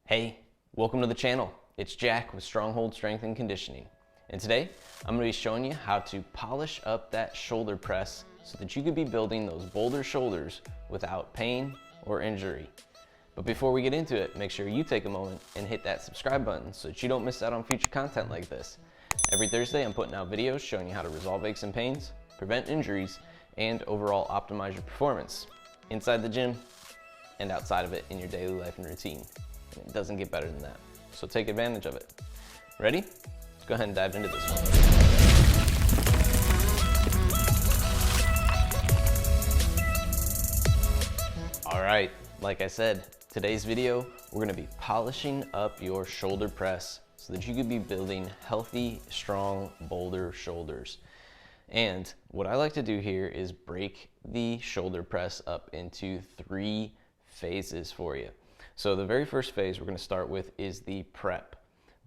Hey, welcome to the channel. It's Jack with Stronghold Strength and Conditioning. And today, I'm going to be showing you how to polish up that shoulder press so that you can be building those boulder shoulders without pain or injury. But before we get into it, make sure you take a moment and hit that subscribe button so that you don't miss out on future content like this. Every Thursday, I'm putting out videos showing you how to resolve aches and pains, prevent injuries, and overall optimize your performance inside the gym and outside of it in your daily life and routine. It doesn't get better than that. So take advantage of it. Ready? Let's go ahead and dive into this one. All right, like I said, today's video, we're gonna be polishing up your shoulder press so that you could be building healthy, strong, boulder shoulders. And what I like to do here is break the shoulder press up into 3 phases for you. So the very first phase we're going to start with is the prep.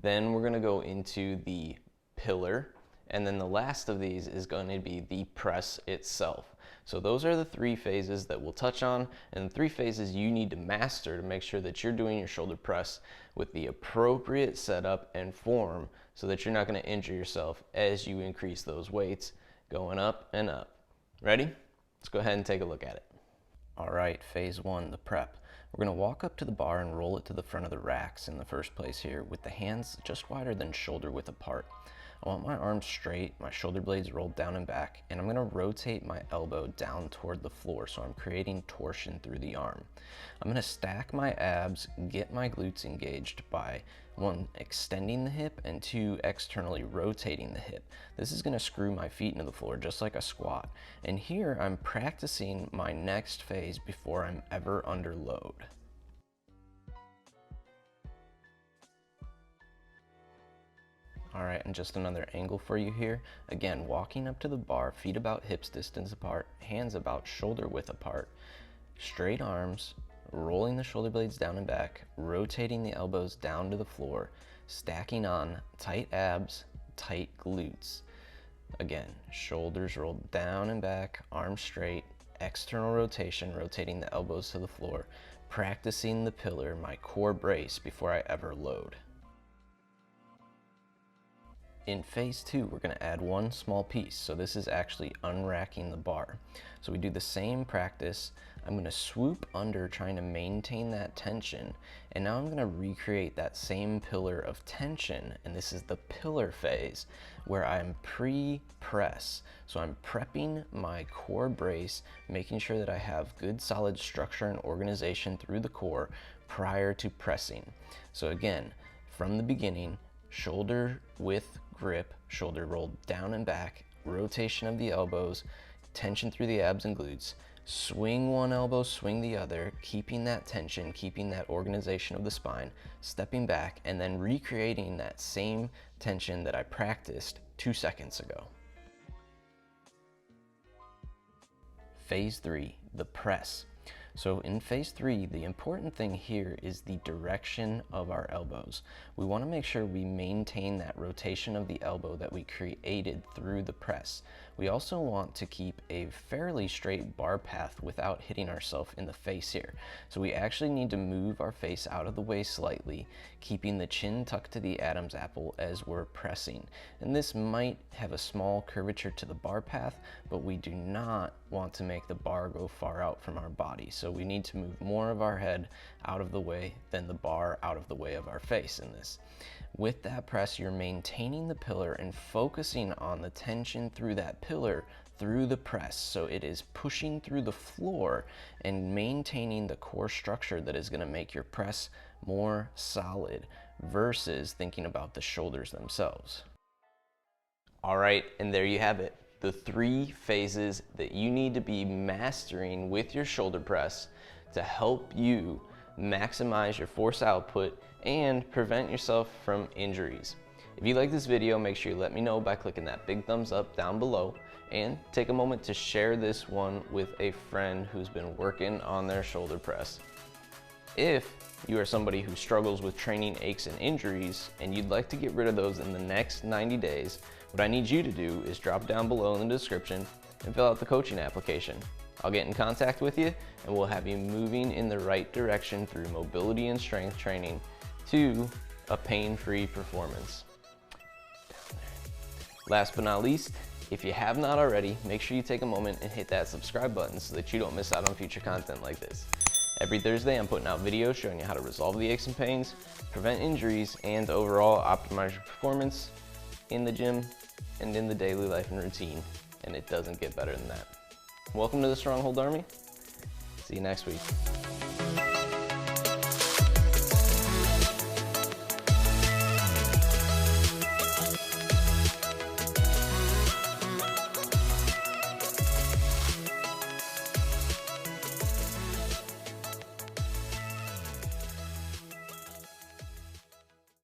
Then we're going to go into the pillar. And then the last of these is going to be the press itself. So those are the 3 phases that we'll touch on, and the 3 phases you need to master to make sure that you're doing your shoulder press with the appropriate setup and form so that you're not going to injure yourself as you increase those weights going up and up. Ready? Let's go ahead and take a look at it. All right, phase 1, the prep. We're going to walk up to the bar and roll it to the front of the racks in the first place here with the hands just wider than shoulder width apart. I want my arms straight, my shoulder blades rolled down and back, and I'm going to rotate my elbow down toward the floor so I'm creating torsion through the arm. I'm going to stack my abs, get my glutes engaged by 1, extending the hip, and 2, externally rotating the hip. This is going to screw my feet into the floor just like a squat. And here I'm practicing my next phase before I'm ever under load. All right, and just another angle for you here. Again, walking up to the bar, feet about hips distance apart, hands about shoulder width apart, straight arms, rolling the shoulder blades down and back, rotating the elbows down to the floor, stacking on tight abs, tight glutes. Again, shoulders rolled down and back, arms straight, external rotation, rotating the elbows to the floor, practicing the pillar, my core brace before I ever load. In phase 2, we're going to add 1 small piece. So this is actually unracking the bar. So we do the same practice. I'm going to swoop under trying to maintain that tension. And now I'm going to recreate that same pillar of tension. And this is the pillar phase where I'm pre-press. So I'm prepping my core brace, making sure that I have good solid structure and organization through the core prior to pressing. So again, from the beginning, shoulder width grip, shoulder rolled down and back, rotation of the elbows, tension through the abs and glutes, swing one elbow, swing the other, keeping that tension, keeping that organization of the spine, stepping back, and then recreating that same tension that I practiced 2 seconds ago. Phase 3, the press. So in phase 3, the important thing here is the direction of our elbows. We want to make sure we maintain that rotation of the elbow that we created through the press. We also want to keep a fairly straight bar path without hitting ourselves in the face here. So we actually need to move our face out of the way slightly, keeping the chin tucked to the Adam's apple as we're pressing. And this might have a small curvature to the bar path, but we do not want to make the bar go far out from our body. So we need to move more of our head out of the way than the bar out of the way of our face in this. With that press, you're maintaining the pillar and focusing on the tension through that pillar through the press. So it is pushing through the floor and maintaining the core structure that is going to make your press more solid versus thinking about the shoulders themselves. All right, and there you have it. The 3 phases that you need to be mastering with your shoulder press to help you maximize your force output and prevent yourself from injuries. If you like this video, make sure you let me know by clicking that big thumbs up down below, and take a moment to share this one with a friend who's been working on their shoulder press. If you are somebody who struggles with training aches and injuries and you'd like to get rid of those in the next 90 days, what I need you to do is drop down below in the description and fill out the coaching application. I'll get in contact with you and we'll have you moving in the right direction through mobility and strength training to a pain-free performance. Last but not least, if you have not already, make sure you take a moment and hit that subscribe button so that you don't miss out on future content like this. Every Thursday, I'm putting out videos showing you how to resolve the aches and pains, prevent injuries, and overall optimize your performance in the gym and in the daily life and routine, and it doesn't get better than that. Welcome to the Stronghold Army. See you next week.